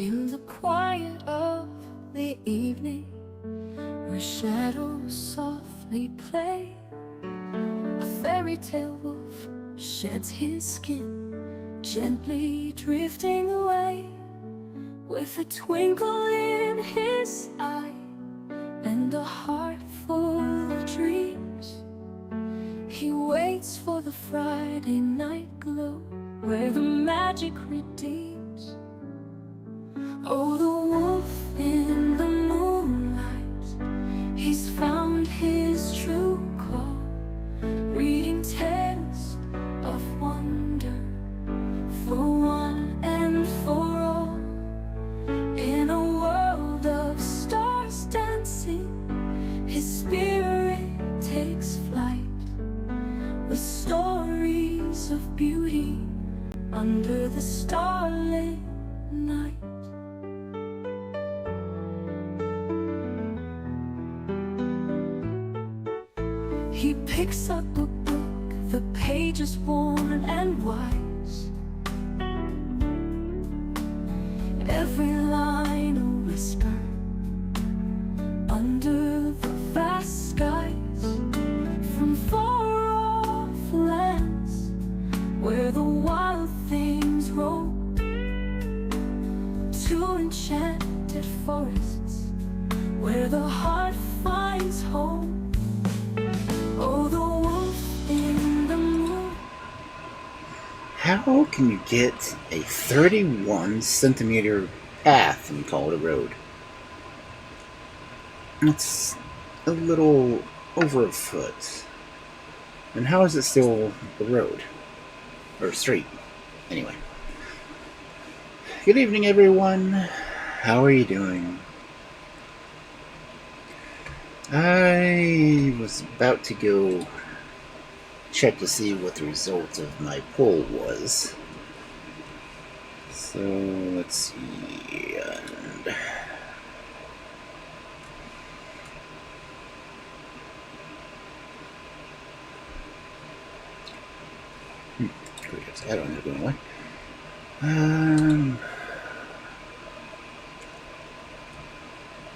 In the quiet of the evening, where shadows softly play, a fairy tale wolf sheds his skin, gently drifting away, with a twinkle in his eye and a heart full of dreams. He waits for the Friday night glow, where the magic redeems. Oh, the wolf in the moonlight, he's found his true call, reading tales of wonder for one and for all. In a world of stars dancing, his spirit takes flight, with stories of beauty under the starlit night. He picks up a book, the pages worn and wise, every line a whisper under the vast skies, from far off lands where the wild things roam, to enchanted forests where the heart finds home. Oh, the wolf in the moon. How can you get a 31-centimeter path and call it a road? It's a little over a foot. And how is it still a road? Or a street? Anyway. Good evening, everyone. How are you doing? I was about to go check to see what the result of my poll was. So let's see. I don't know going away.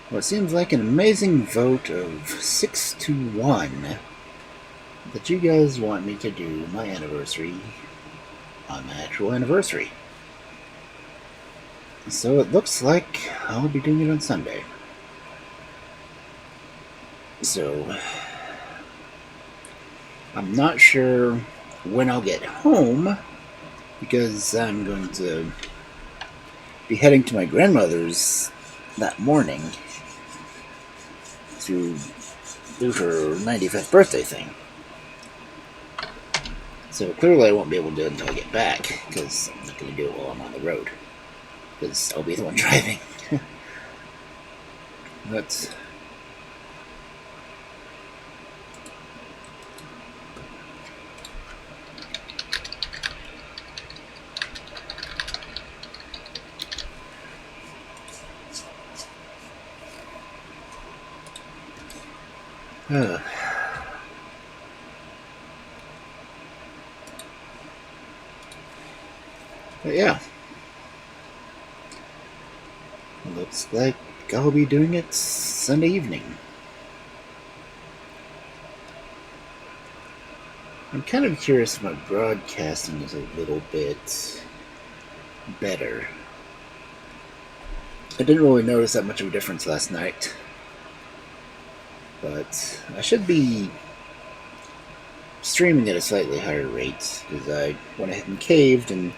Well, it seems like an amazing vote of 6-1 that you guys want me to do my anniversary on my actual anniversary. So it looks like I'll be doing it on Sunday. So I'm not sure when I'll get home, because I'm going to be heading to my grandmother's that morning to do her 95th birthday thing. So clearly I won't be able to do it until I get back, because I'm not going to do it while I'm on the road, because I'll be the one driving. But but yeah, looks like I'll be doing it Sunday evening. I'm kind of curious if my broadcasting is a little bit better. I didn't really notice that much of a difference last night, but I should be streaming at a slightly higher rate, because I went ahead and caved and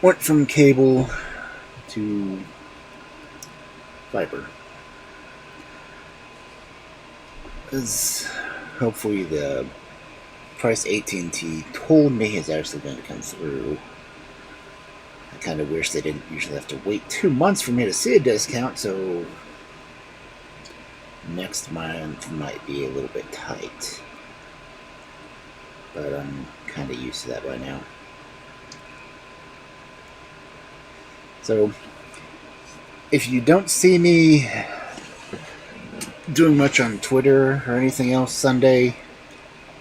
went from cable to fiber. As hopefully the price AT&T told me is actually going to come through. I kind of wish they didn't usually have to wait 2 months for me to see a discount, so next month might be a little bit tight. But I'm kind of used to that by now. So if you don't see me doing much on Twitter or anything else Sunday,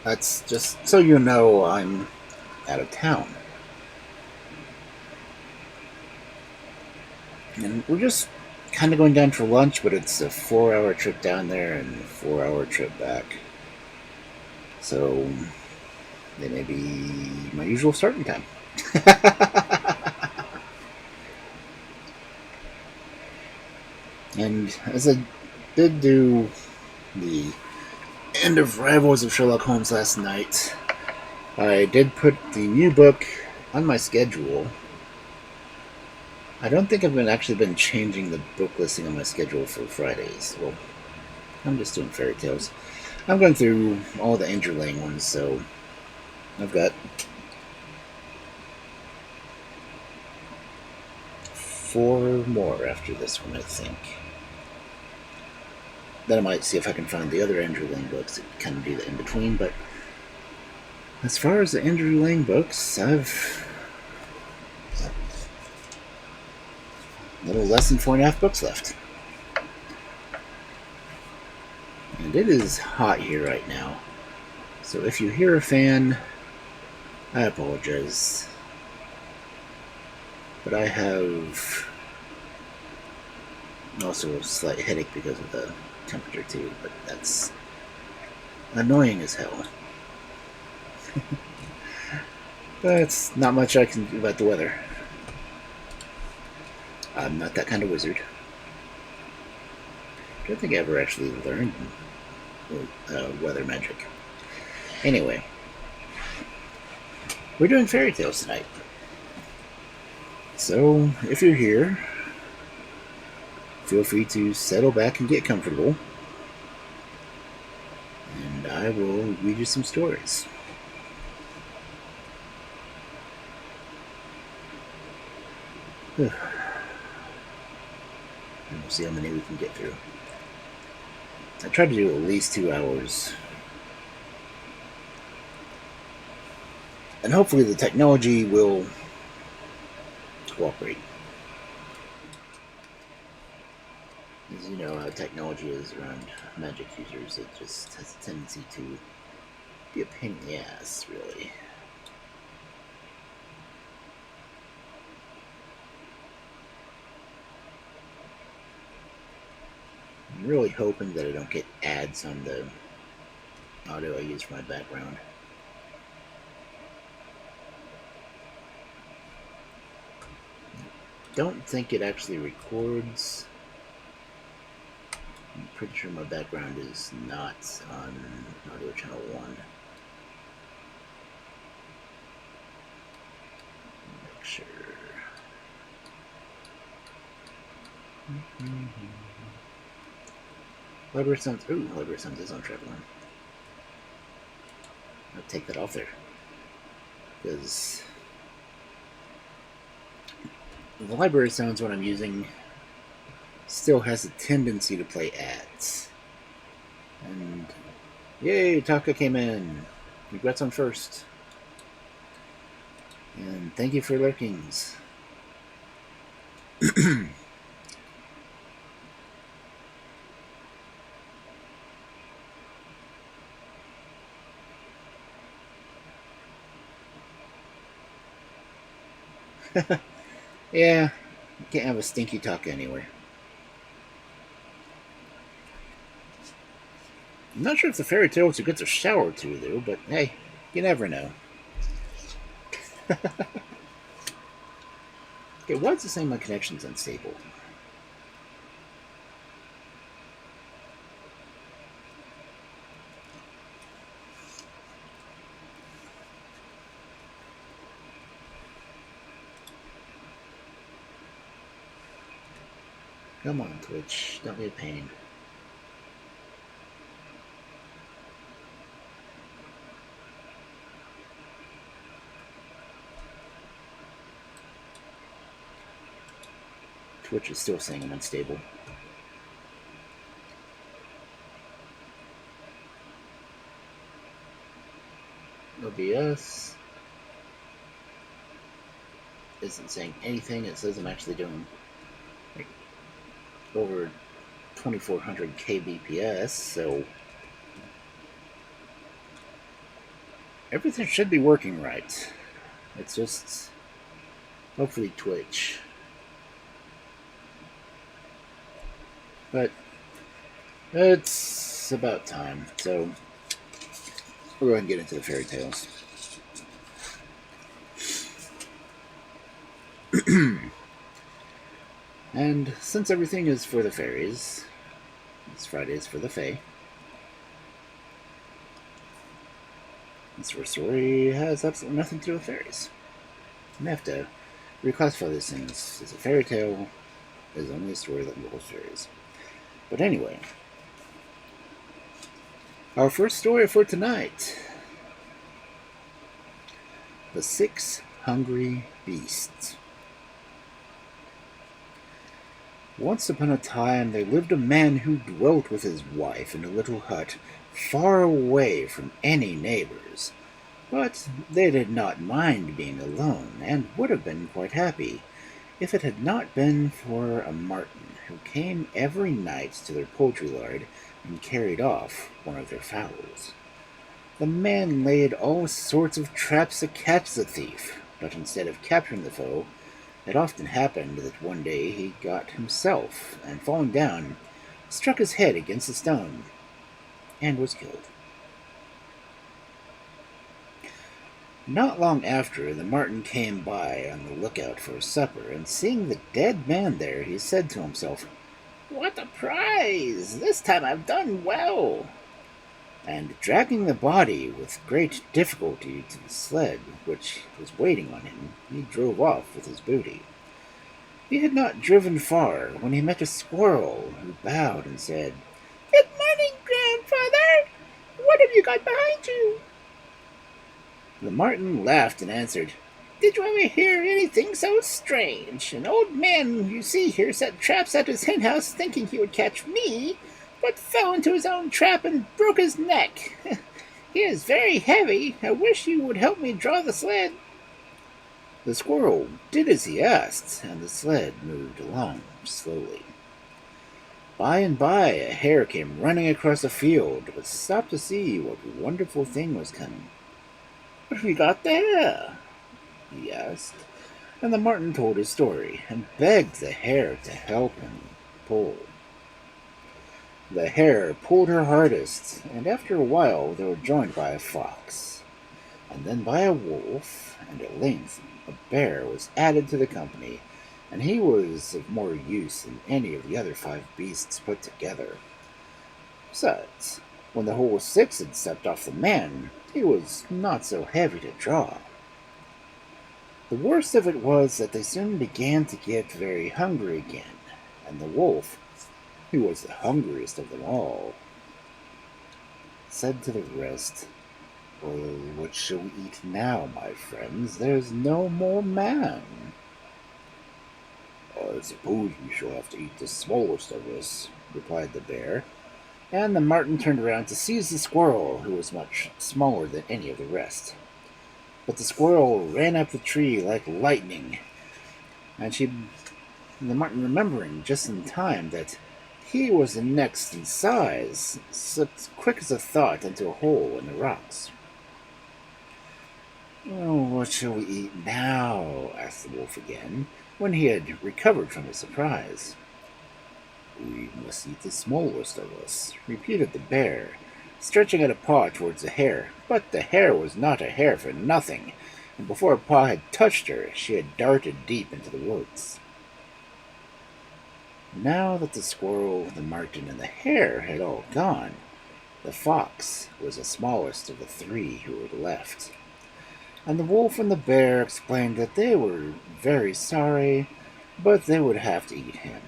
that's just so you know I'm out of town. And we're just kind of going down for lunch, but it's a 4-hour trip down there and a 4-hour trip back. So they may be my usual starting time. And as I did do the end of Rivals of Sherlock Holmes last night, I did put the new book on my schedule. I don't think I've actually been changing the book listing on my schedule for Fridays. Well, I'm just doing fairy tales. I'm going through all the Andrew Lang ones, so I've got 4 more after this one, I think. Then I might see if I can find the other Andrew Lang books that kind of do the in between. But as far as the Andrew Lang books, I've a little less than 4.5 books left. And it is hot here right now. So if you hear a fan, I apologize. But I have also a slight headache because of the temperature too, but that's annoying as hell. That's not much I can do about the weather. I'm not that kind of wizard. I don't think I ever actually learned weather magic. Anyway, we're doing fairy tales tonight. So, if you're here, feel free to settle back and get comfortable. And I will read you some stories. And we'll see how many we can get through. I tried to do at least 2 hours. And hopefully the technology will cooperate. As you know how technology is around magic users, it just has a tendency to be a pain in the ass, really. I'm really hoping that I don't get ads on the audio I use for my background. Don't think it actually records. I'm pretty sure my background is not on audio channel 1. Make sure. Library Sounds. Ooh, Library Sounds is on track 1. I'll take that off there. Because the Library Sounds one I'm using still has a tendency to play ads. And yay, Taka came in. Regrets on first. And thank you for lurkings. Yeah, you can't have a stinky Taka anywhere. I'm not sure if the fairy tale gets a shower or two, though, but hey, you never know. Okay, why is it saying my connection's unstable? Come on, Twitch. Don't be a pain. Twitch is still saying I'm unstable. OBS isn't saying anything. It says I'm actually doing like over 2400 kbps, so everything should be working right. It's just hopefully Twitch But it's about time, so we'll go ahead and get into the fairy tales. And since everything is for the fairies, this Friday is for the fae. This first story has absolutely nothing to do with fairies. I have to reclassify these things as a fairy tale is only a story that involves fairies. But anyway, our first story for tonight: The 6 Hungry Beasts. Once upon a time there lived a man who dwelt with his wife in a little hut far away from any neighbors. But they did not mind being alone, and would have been quite happy if it had not been for a marten who came every night to their poultry yard and carried off one of their fowls. The man laid all sorts of traps to catch the thief, but instead of capturing the foe, it often happened that one day he got himself, and falling down, struck his head against a stone, and was killed. Not long after, the marten came by on the lookout for supper, and seeing the dead man there, he said to himself, "What a prize! This time I've done well!" And dragging the body with great difficulty to the sled which was waiting on him, he drove off with his booty. He had not driven far when he met a squirrel, who bowed and said, "Good morning, grandfather! What have you got behind you?" The marten laughed and answered, "Did you ever hear anything so strange? An old man you see here set traps at his henhouse thinking he would catch me, but fell into his own trap and broke his neck. He is very heavy. I wish you would help me draw the sled." The squirrel did as he asked, and the sled moved along slowly. By and by a hare came running across a field, but stopped to see what wonderful thing was coming. "What have you got there?" he asked, and the marten told his story, and begged the hare to help him pull. The hare pulled her hardest, and after a while they were joined by a fox, and then by a wolf, and at length a bear was added to the company, and he was of more use than any of the other 5 beasts put together. Besides, when the whole 6 had stepped off the man, he was not so heavy to draw. The worst of it was that they soon began to get very hungry again, and the wolf, who was the hungriest of them all, said to the rest, "Well, what shall we eat now, my friends? There's no more man." "I suppose we shall have to eat the smallest of us," replied the bear, and the marten turned around to seize the squirrel, who was much smaller than any of the rest. But the squirrel ran up the tree like lightning, and the marten, remembering just in time that he was the next in size, slipped quick as a thought into a hole in the rocks. "Oh, what shall we eat now?" asked the wolf again, when he had recovered from his surprise. "We must eat the smallest of us," repeated the bear, stretching out a paw towards the hare. But the hare was not a hare for nothing, and before a paw had touched her, she had darted deep into the woods. Now that the squirrel, the marten, and the hare had all gone, the fox was the smallest of the 3 who were left, and the wolf and the bear explained that they were very sorry, but they would have to eat him.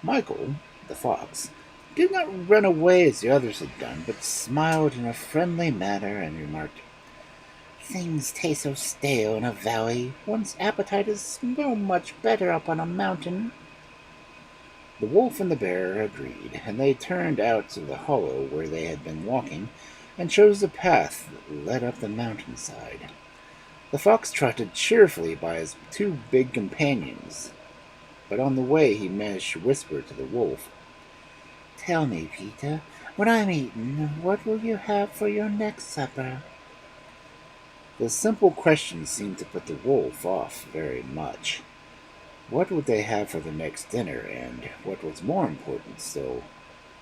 Michael, the fox, did not run away as the others had done, but smiled in a friendly manner and remarked, "Things taste so stale in a valley. One's appetite is so much better up on a mountain." The wolf and the bear agreed, and they turned out to the hollow where they had been walking, and chose the path that led up the mountainside. The fox trotted cheerfully by his 2 big companions, but on the way he managed to whisper to the wolf, "Tell me, Peter, when I'm eaten, what will you have for your next supper?" The simple question seemed to put the wolf off very much. What would they have for the next dinner, and what was more important still,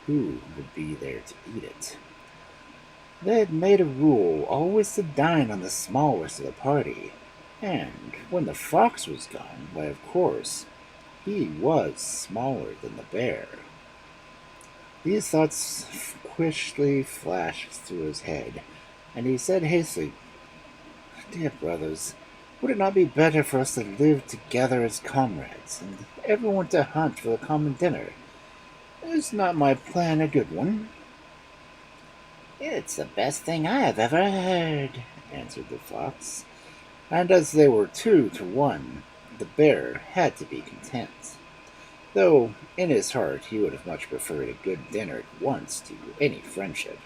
who would be there to eat it? They had made a rule always to dine on the smallest of the party, and when the fox was gone, why, of course, he was smaller than the bear. These thoughts quickly flashed through his head, and he said hastily, "Dear brothers, would it not be better for us to live together as comrades, and everyone to hunt for the common dinner? Is not my plan a good one?" "It's the best thing I have ever heard," answered the fox. And as they were 2 to 1, the bear had to be content, though in his heart he would have much preferred a good dinner at once to any friendship.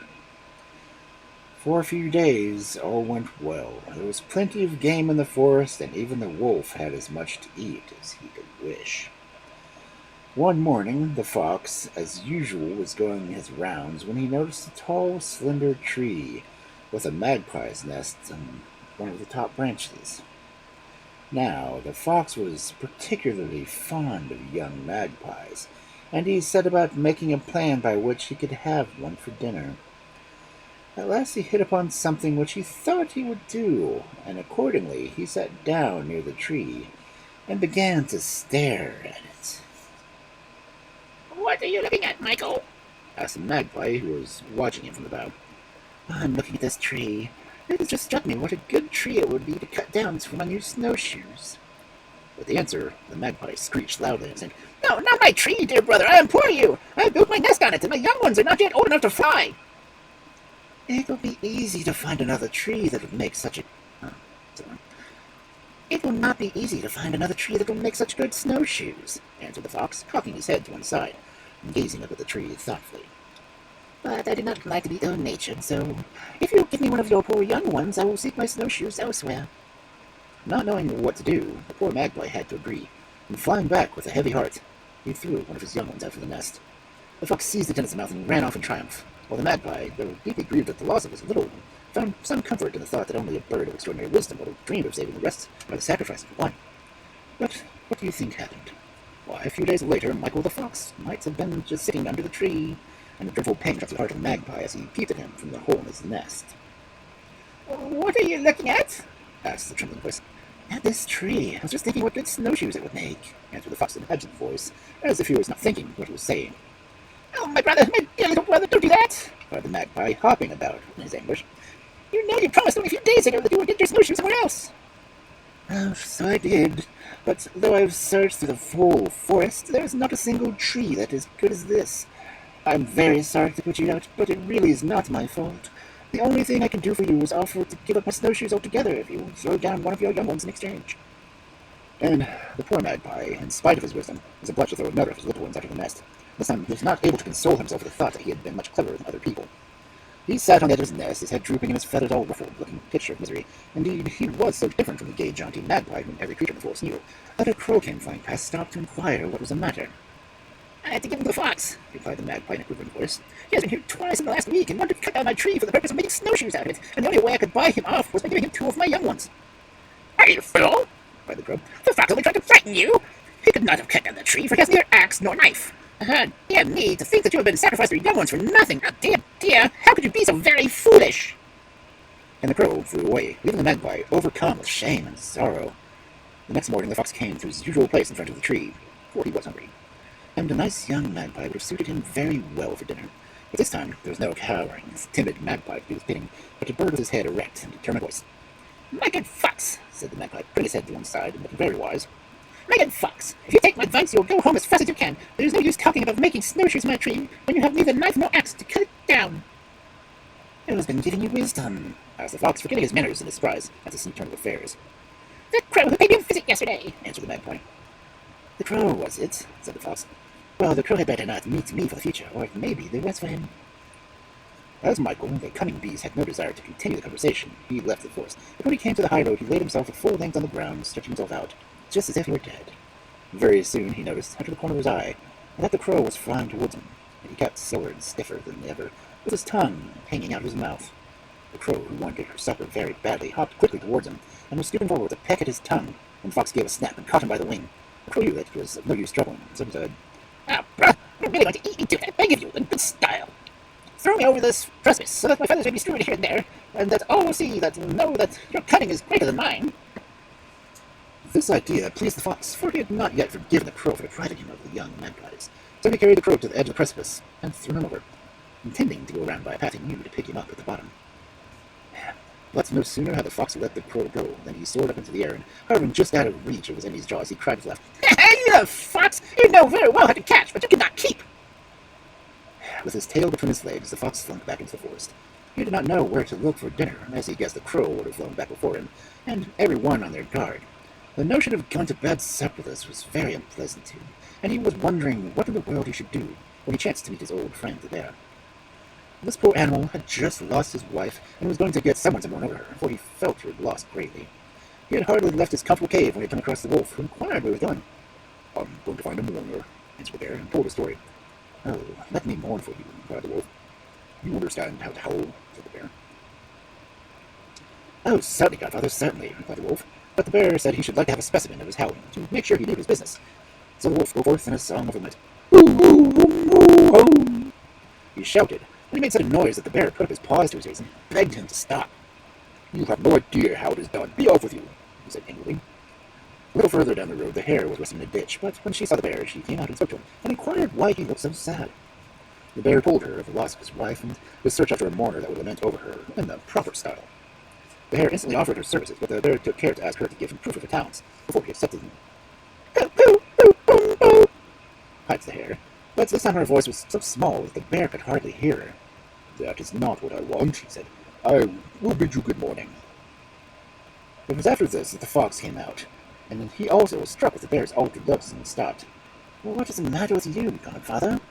For a few days all went well. There was plenty of game in the forest, and even the wolf had as much to eat as he could wish. One morning the fox, as usual, was going his rounds when he noticed a tall, slender tree with a magpie's nest on one of the top branches. Now, the fox was particularly fond of young magpies, and he set about making a plan by which he could have one for dinner. At last he hit upon something which he thought he would do, and accordingly he sat down near the tree and began to stare at it. What are you looking at, Michael? Asked the magpie, who was watching him from the bough. "I'm looking at this tree. It has just struck me what a good tree it would be to cut down for my new snowshoes." With the answer, the magpie screeched loudly and said, No, not my tree, dear brother. I implore you. I built my nest on it, and my young ones are not yet old enough to fly. "It will be easy to find another tree that would make such a... Oh, "It will not be easy to find another tree that will make such good snowshoes," answered the fox, cocking his head to one side and gazing up at the tree thoughtfully. "But I do not like to be ill-natured, so if you will give me one of your poor young ones, I will seek my snowshoes elsewhere." Not knowing what to do, the poor magpie had to agree, and flying back with a heavy heart, he threw one of his young ones out of the nest. The fox seized it in its mouth and ran off in triumph, while the magpie, though deeply grieved at the loss of his little one, found some comfort in the thought that only a bird of extraordinary wisdom would have dreamed of saving the rest by the sacrifice of one. But what do you think happened? Why, a few days later, Michael the fox might have been just sitting under the tree, and a dreadful pang shot the heart of the magpie as he peeped at him from the hole in his nest. What are you looking at? Asked the trembling voice. "At this tree. I was just thinking what good snowshoes it would make," answered the fox in an absent voice, as if he was not thinking what he was saying. Oh, my brother, my dear little brother, don't do that. Cried the magpie, hopping about in his anguish. You know you promised only a few days ago that you would get your snowshoes somewhere else. "Oh, so I did. But though I've searched through the whole forest, there is not a single tree that is good as this. I'm very sorry to put you out, but it really is not my fault. The only thing I can do for you is offer to give up my snowshoes altogether if you will throw down one of your young ones in exchange." And the poor magpie, in spite of his wisdom, was obliged to throw another of his little ones out of the nest. This time he was not able to console himself with the thought that he had been much cleverer than other people. He sat on the edge of his nest, his head drooping and his feathers all ruffled, looking a picture of misery. Indeed, he was so different from the gay, jaunty magpie whom every creature in the forest knew, that a crow came flying past, stopped to inquire what was the matter. I had to give him to the fox, replied the magpie in a quivering voice. He has been here twice in the last week and wanted to cut down my tree for the purpose of making snowshoes out of it, and the only way I could buy him off was by giving him 2 of my young ones. Are you fool? Cried the crow. The fox only tried to frighten you. He could not have cut down the tree, for he has neither axe nor knife. Dear me, to think that you have been sacrificed to your young ones for nothing. Oh, dear, dear, how could you be so very foolish? And the crow flew away, leaving the magpie overcome with shame and sorrow. The next morning the fox came to his usual place in front of the tree, for he was hungry. And a nice young magpie would have suited him very well for dinner. But this time there was no cowering, timid magpie to do his bidding, but a bird with his head erect and determined voice. My good fox, said the magpie, putting his head to one side and looking very wise. My good fox, if you take my advice, you'll go home as fast as you can. There is no use talking about making snowshoes in my tree when you have neither knife nor axe to cut it down. "Who has been giving you wisdom?" asked the fox, forgetting his manners in his surprise at this new turn of affairs. The crow who paid me a visit yesterday, answered the magpie. "The crow, was it?" said the fox. "Well, the crow had better not meet me for the future, or it may be the worse for him." As Michael, the cunning beast, had no desire to continue the conversation, he left the forest. But when he came to the high road, he laid himself at full length on the ground, stretching himself out, just as if he were dead. Very soon he noticed, out of the corner of his eye, that the crow was flying towards him, and he kept slower and stiffer than ever, with his tongue hanging out of his mouth. The crow, who wanted her supper very badly, hopped quickly towards him, and was stooping forward to peck at his tongue, when the fox gave a snap and caught him by the wing. Crow knew that it was of no use troubling him, so he said, Ah, bruh, you're really going to eat me to it. I beg of you, in good style. Throw me over this precipice so that my feathers may be strewed here and there, and that all will see that know that your cunning is greater than mine. This idea pleased the fox, for he had not yet forgiven the crow for depriving him of the young magpies. So he carried the crow to the edge of the precipice and threw him over, intending to go around by a path he knew to pick him up at the bottom. But no sooner had the fox let the crow go than he soared up into the air, and hovering just out of reach of his enemy's jaws, he cried with laughter, You fox! You know very well how to catch, but you cannot keep. With his tail between his legs, the fox slunk back into the forest. He did not know where to look for dinner, as he guessed the crow would have flown back before him, and every one on their guard. The notion of going to bed supperless was very unpleasant to him, and he was wondering what in the world he should do when he chanced to meet his old friend the bear. This poor animal had just lost his wife, and was going to get someone to mourn over her, for he felt he had lost greatly. He had hardly left his comfortable cave when he had come across the wolf, who inquired where he was going. "I'm going to find a mourner," answered the bear, and told his story. "Oh, let me mourn for you," cried the wolf. "You understand how to howl," said the bear. "Oh, certainly, godfather, certainly," replied the wolf. But the bear said he should like to have a specimen of his howling, to make sure he knew his business. So the wolf broke forth in a song of lament. He shouted, and he made such a noise that the bear put up his paws to his ears and begged him to stop. "You have no idea how it is done. Be off with you," he said angrily. A little further down the road, the hare was resting in a ditch, but when she saw the bear, she came out and spoke to him, and inquired why he looked so sad. The bear told her of the loss of his wife, and would search after a mourner that would lament over her in the proper style. The hare instantly offered her services, but the bear took care to ask her to give him proof of her talents before he accepted them. Piped the hare, but this time her voice was so small that the bear could hardly hear her. "That is not what I want," he said. "I will bid you good morning." It was after this that the fox came out, and he also was struck with the bear's altered looks and stopped. "What is the matter with you, godfather?"